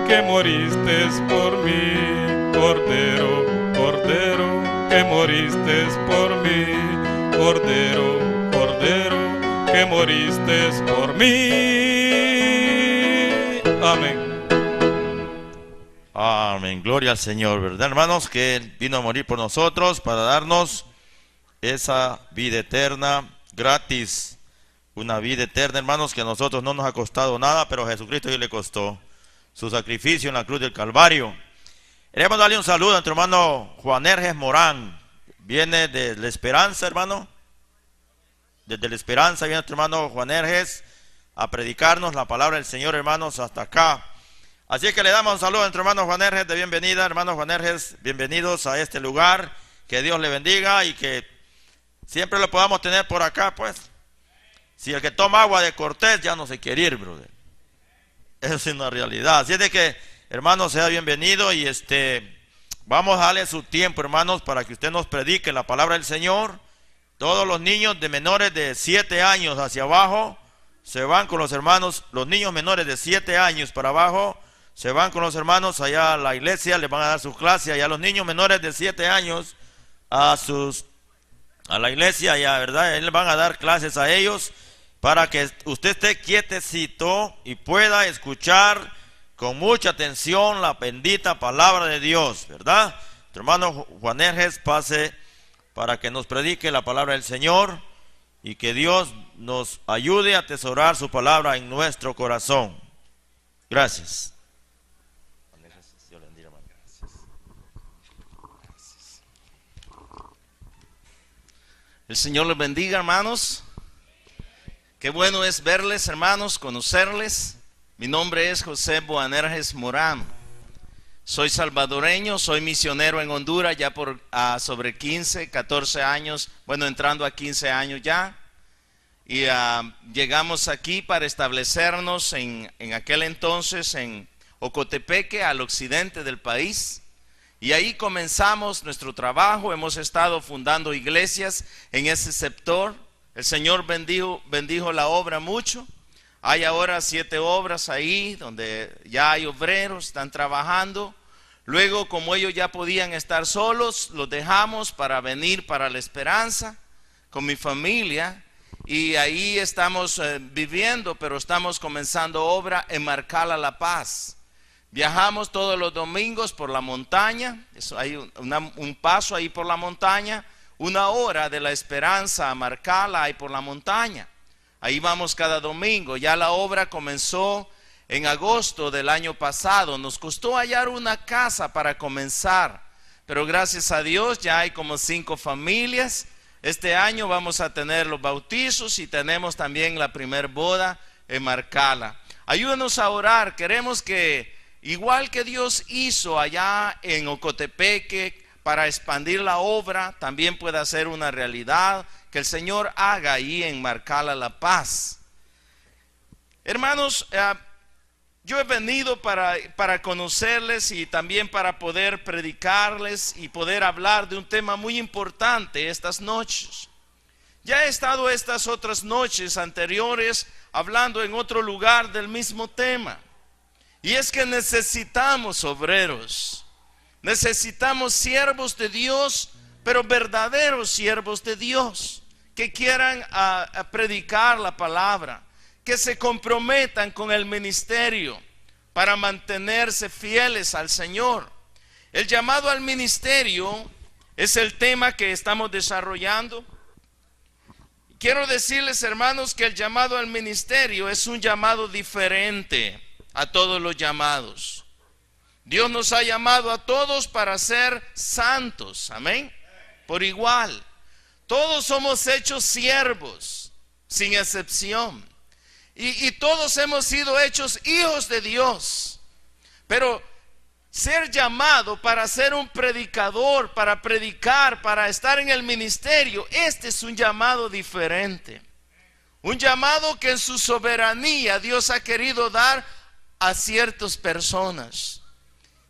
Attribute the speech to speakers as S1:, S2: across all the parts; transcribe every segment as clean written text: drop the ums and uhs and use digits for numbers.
S1: que moriste por mí, Cordero, Cordero, que moriste por mí, Cordero, Cordero, que moriste por mí. Amén.
S2: Amén, gloria al Señor, ¿verdad, hermanos? Que Él vino a morir por nosotros para darnos esa vida eterna gratis. Una vida eterna, hermanos, que a nosotros no nos ha costado nada, pero a Jesucristo le costó su sacrificio en la cruz del Calvario. Queremos darle un saludo a nuestro hermano Juan Erges Morán. Viene de La Esperanza, hermano. Desde La Esperanza viene nuestro hermano Juan Erges a predicarnos la palabra del Señor, hermanos, hasta acá. Así que le damos un saludo a nuestro hermano Juan Erges de bienvenida. Hermano Juan Erges, bienvenidos a este lugar. Que Dios le bendiga y que siempre lo podamos tener por acá, pues. Si el que toma agua de Cortés ya no se quiere ir, brother. Eso es una realidad. Así es de que, hermanos, sea bienvenido y vamos a darle su tiempo, hermanos, para que usted nos predique la palabra del Señor. Todos los niños de menores de 7 años hacia abajo se van con los hermanos. Los niños menores de 7 años para abajo se van con los hermanos allá a la iglesia, les van a dar su clase. Allá los niños menores de 7 años a la iglesia, ya, ¿verdad? Les van a dar clases a ellos para que usted esté quietecito y pueda escuchar con mucha atención la bendita palabra de Dios, ¿verdad? Nuestro hermano Juan Erges pase para que nos predique la palabra del Señor y que Dios nos ayude a atesorar su palabra en nuestro corazón. Gracias.
S3: El Señor les bendiga, hermanos. Qué bueno es verles, hermanos, conocerles. Mi nombre es José Boanerges Morán. Soy salvadoreño, soy misionero en Honduras ya por sobre 15, 14 años, bueno, entrando a 15 años ya. Y llegamos aquí para establecernos en aquel entonces en Ocotepeque, al occidente del país. Y ahí comenzamos nuestro trabajo. Hemos estado fundando iglesias en ese sector. El Señor bendijo la obra mucho. Hay ahora 7 obras ahí donde ya hay obreros, están trabajando. Luego, como ellos ya podían estar solos, los dejamos para venir para La Esperanza con mi familia. Y ahí estamos viviendo, pero estamos comenzando obra en Marcala, La Paz. Viajamos todos los domingos por la montaña. Hay un paso ahí por la montaña. 1 hora de La Esperanza a Marcala hay por la montaña. Ahí vamos cada domingo. Ya la obra comenzó en agosto del año pasado. Nos costó hallar una casa para comenzar, pero gracias a Dios ya hay como 5 familias. Este año vamos a tener los bautizos y tenemos también la primer boda en Marcala. Ayúdenos a orar. Queremos que, igual que Dios hizo allá en Ocotepeque para expandir la obra, también pueda ser una realidad que el Señor haga ahí en Marcala, La Paz. Hermanos, yo he venido para conocerles y también para poder predicarles y poder hablar de un tema muy importante estas noches. Ya he estado estas otras noches anteriores hablando en otro lugar del mismo tema. Y es que necesitamos obreros, necesitamos siervos de Dios, pero verdaderos siervos de Dios, que quieran predicar la palabra, que se comprometan con el ministerio para mantenerse fieles al Señor. El llamado al ministerio es el tema que estamos desarrollando. Quiero decirles, hermanos, que el llamado al ministerio es un llamado diferente a todos los llamados. Dios nos ha llamado a todos para ser santos, amén, por igual. Todos somos hechos siervos, sin excepción. Y todos hemos sido hechos hijos de Dios. Pero ser llamado para ser un predicador, para predicar, para estar en el ministerio, este es un llamado diferente. Un llamado que en su soberanía Dios ha querido dar a ciertas personas.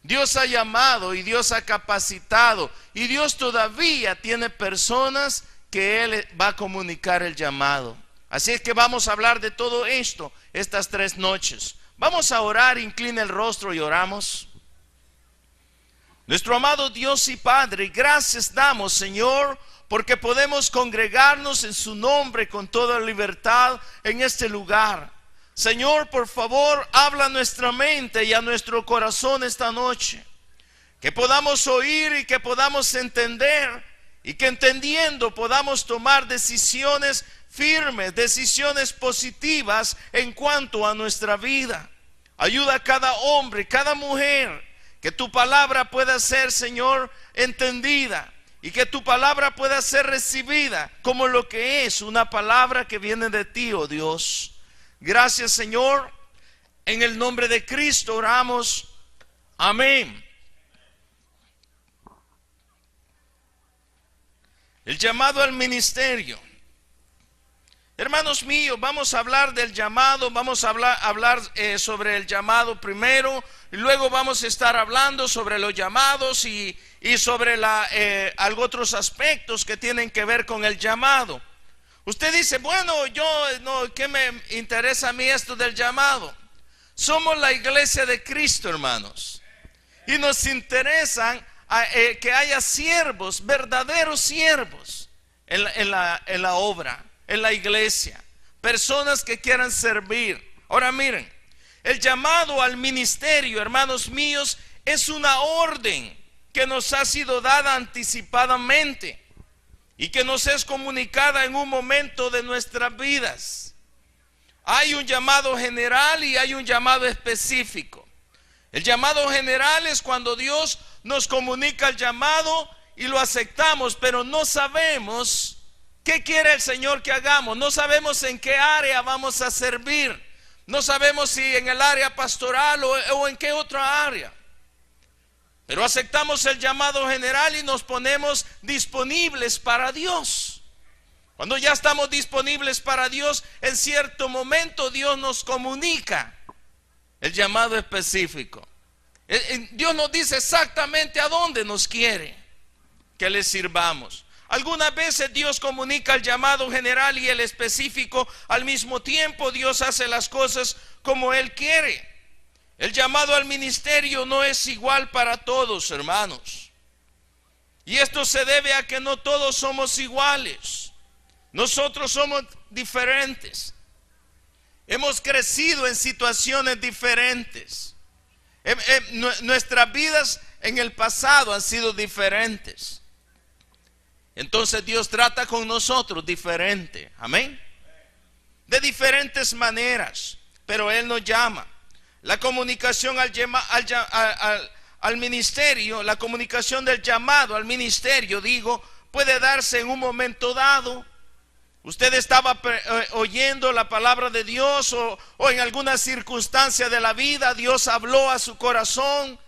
S3: Dios ha llamado y Dios ha capacitado, y Dios todavía tiene personas que Él va a comunicar el llamado. Así es que vamos a hablar de todo esto estas 3 noches. Vamos a orar, inclina el rostro y oramos. Nuestro amado Dios y Padre, gracias damos, Señor, porque podemos congregarnos en su nombre con toda libertad en este lugar. Señor, por favor, habla a nuestra mente y a nuestro corazón esta noche. Que podamos oír y que podamos entender, y que entendiendo podamos tomar decisiones firmes, decisiones positivas en cuanto a nuestra vida. Ayuda a cada hombre, cada mujer, que tu palabra pueda ser, Señor, entendida, y que tu palabra pueda ser recibida como lo que es, una palabra que viene de ti, oh Dios. Gracias, Señor. En el nombre de Cristo oramos. Amén. El llamado al ministerio. Hermanos míos, vamos a hablar del llamado. Vamos a hablar sobre el llamado primero, y luego vamos a estar hablando sobre los llamados y sobre algo otros aspectos que tienen que ver con el llamado. Usted dice, bueno, ¿qué me interesa a mí esto del llamado? Somos la iglesia de Cristo, hermanos, y nos interesan que haya siervos, verdaderos siervos en la obra, en la iglesia, personas que quieran servir. Ahora miren, el llamado al ministerio, hermanos míos, es una orden que nos ha sido dada anticipadamente y que nos es comunicada en un momento de nuestras vidas. Hay un llamado general y hay un llamado específico. El llamado general es cuando Dios nos comunica el llamado y lo aceptamos, pero no sabemos qué quiere el Señor que hagamos. No sabemos en qué área vamos a servir. No sabemos si en el área pastoral o en qué otra área. Pero aceptamos el llamado general y nos ponemos disponibles para Dios. Cuando ya estamos disponibles para Dios, en cierto momento Dios nos comunica el llamado específico. Dios nos dice exactamente a dónde nos quiere que le sirvamos. Algunas veces Dios comunica el llamado general y el específico al mismo tiempo. Dios hace las cosas como Él quiere. El llamado al ministerio no es igual para todos, hermanos. Y esto se debe a que no todos somos iguales. Nosotros somos diferentes. Hemos crecido en situaciones diferentes. Nuestras vidas en el pasado han sido diferentes. Entonces Dios trata con nosotros diferente. Amén. De diferentes maneras. Pero Él nos llama. La comunicación al ministerio, la comunicación del llamado al ministerio, puede darse en un momento dado. Usted estaba oyendo la palabra de Dios o en alguna circunstancia de la vida, Dios habló a su corazón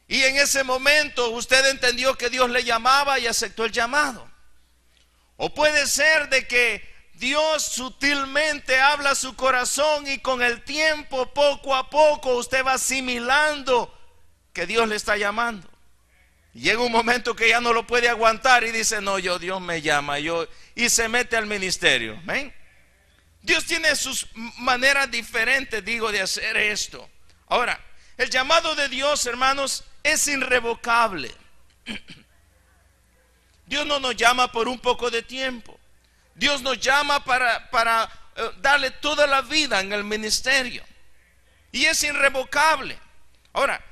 S3: y en ese momento usted entendió que Dios le llamaba y aceptó el llamado. O puede ser de que Dios sutilmente habla a su corazón y con el tiempo, poco a poco, usted va asimilando que Dios le está llamando. Y llega un momento que ya no lo puede aguantar y dice, no, Dios me llama, y se mete al ministerio. ¿Ven? Dios tiene sus maneras diferentes, de hacer esto. Ahora, el llamado de Dios, hermanos, es irrevocable. Dios no nos llama por un poco de tiempo. Dios nos llama para darle toda la vida en el ministerio. Y es irrevocable. Ahora,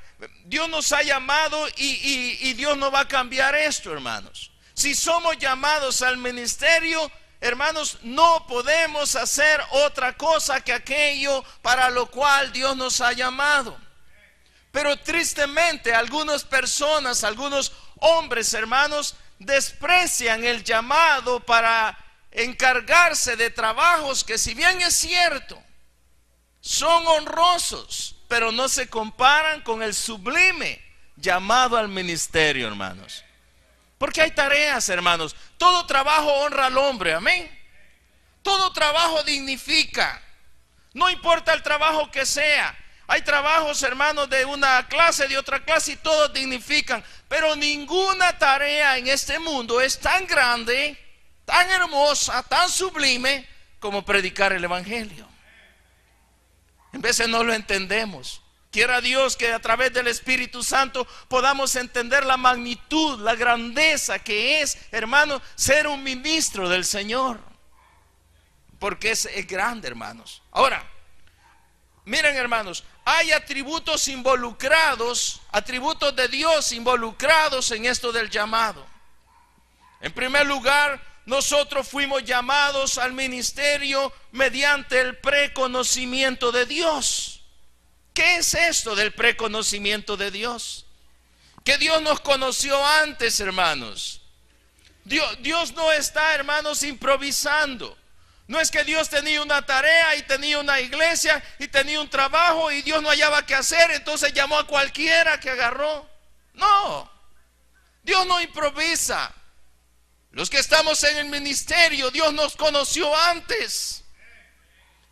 S3: Dios nos ha llamado y Dios no va a cambiar esto, hermanos. Si somos llamados al ministerio, hermanos, no podemos hacer otra cosa que aquello para lo cual Dios nos ha llamado. Pero tristemente algunas personas, algunos hombres, hermanos, desprecian el llamado para encargarse de trabajos que, si bien es cierto, son honrosos, pero no se comparan con el sublime llamado al ministerio, hermanos. Porque hay tareas, hermanos. Todo trabajo honra al hombre, amén. Todo trabajo dignifica. No importa el trabajo que sea. Hay trabajos, hermanos, de una clase, de otra clase, y todos dignifican. Pero ninguna tarea en este mundo es tan grande, tan hermosa, tan sublime como predicar el evangelio. En veces no lo entendemos. Quiera Dios que a través del Espíritu Santo podamos entender la magnitud, la grandeza que es, hermano, ser un ministro del Señor. Porque es grande, hermanos. Ahora, miren, hermanos, hay atributos involucrados, atributos de Dios involucrados en esto del llamado. En primer lugar, nosotros fuimos llamados al ministerio mediante el preconocimiento de Dios. ¿Qué es esto del preconocimiento de Dios? Que Dios nos conoció antes, hermanos. Dios no está, hermanos, improvisando. No es que Dios tenía una tarea y tenía una iglesia y tenía un trabajo y Dios no hallaba qué hacer, entonces llamó a cualquiera que agarró. No, Dios no improvisa. Los que estamos en el ministerio, Dios nos conoció antes.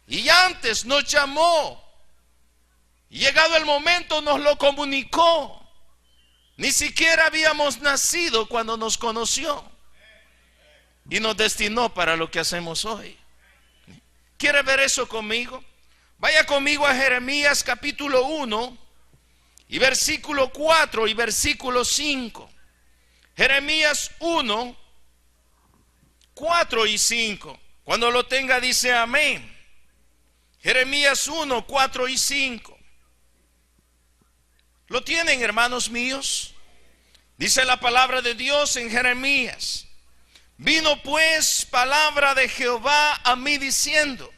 S3: Y antes nos llamó. Y llegado el momento nos lo comunicó. Ni siquiera habíamos nacido cuando nos conoció. Y nos destinó para lo que hacemos hoy. ¿Quiere ver eso conmigo? Vaya conmigo a Jeremías capítulo 1 y versículo 4 y versículo 5. Jeremías 1, 4 y 5. Cuando lo tenga dice amén. Jeremías 1, 4 y 5. ¿Lo tienen, hermanos míos? Dice la palabra de Dios en Jeremías. Vino pues palabra de Jehová a mí diciendo,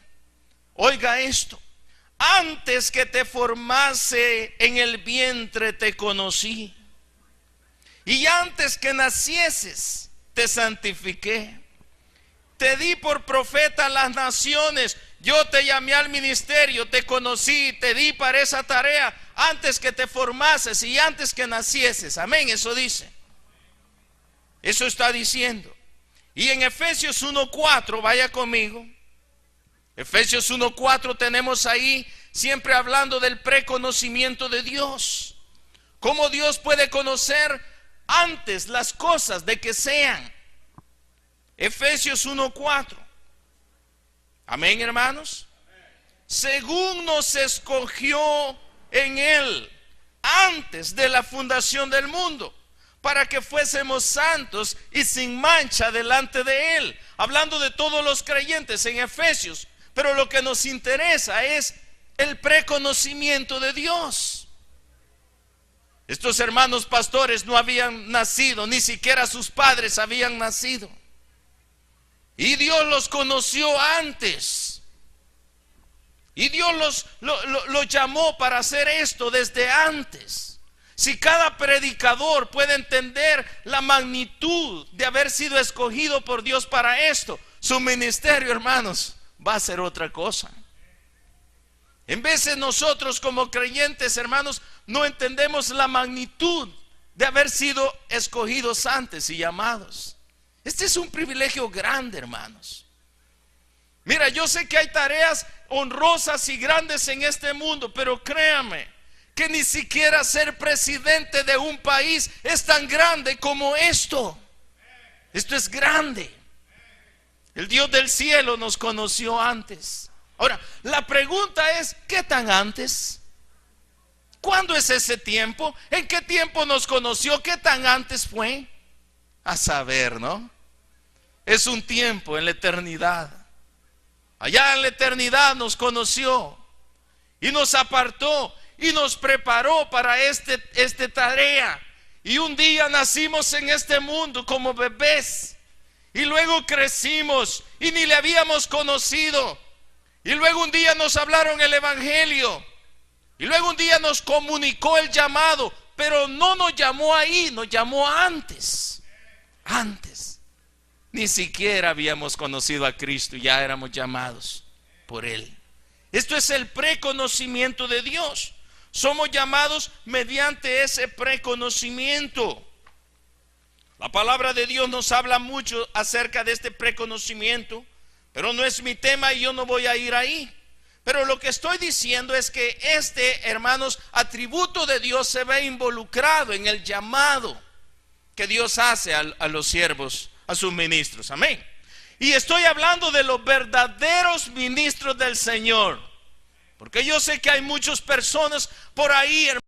S3: oiga esto, antes que te formase en el vientre te conocí, y antes que nacieses te santifiqué, te di por profeta a las naciones, yo te llamé al ministerio, te conocí, te di para esa tarea, antes que te formases y antes que nacieses. Amén, eso dice. Eso está diciendo. Y en Efesios 1:4, vaya conmigo. Efesios 1:4 tenemos ahí siempre hablando del preconocimiento de Dios. Cómo Dios puede conocer antes las cosas de que sean. Efesios 1:4. Amén, hermanos. Según nos escogió en Él antes de la fundación del mundo, para que fuésemos santos y sin mancha delante de Él. Hablando de todos los creyentes en Efesios. Pero lo que nos interesa es el preconocimiento de Dios. Estos hermanos pastores no habían nacido, ni siquiera sus padres habían nacido. Y Dios los conoció antes. Y Dios los llamó para hacer esto desde antes. Si cada predicador puede entender la magnitud de haber sido escogido por Dios para esto, su ministerio, hermanos, va a ser otra cosa. En veces nosotros como creyentes, hermanos, no entendemos la magnitud de haber sido escogidos antes y llamados. Este es un privilegio grande, hermanos. Mira, yo sé que hay tareas honrosas y grandes en este mundo, pero créame que ni siquiera ser presidente de un país es tan grande como esto. Esto es grande. El Dios del cielo nos conoció antes. Ahora, la pregunta es, ¿qué tan antes? ¿Cuándo es ese tiempo? ¿En qué tiempo nos conoció? ¿Qué tan antes fue? A saber, ¿no? Es un tiempo en la eternidad. Allá en la eternidad nos conoció y nos apartó y nos preparó para esta tarea. Y un día nacimos en este mundo como bebés y luego crecimos y ni le habíamos conocido. Y luego un día nos hablaron el evangelio y luego un día nos comunicó el llamado, pero no nos llamó ahí, nos llamó antes. Antes. Ni siquiera habíamos conocido a Cristo, ya éramos llamados por Él. Esto es el preconocimiento de Dios. Somos llamados mediante ese preconocimiento. La palabra de Dios nos habla mucho acerca de este preconocimiento, pero no es mi tema y yo no voy a ir ahí. Pero lo que estoy diciendo es que hermanos, atributo de Dios se ve involucrado en el llamado que Dios hace a los siervos, a sus ministros. Amén. Y estoy hablando de los verdaderos ministros del Señor. Porque yo sé que hay muchas personas por ahí, hermanos,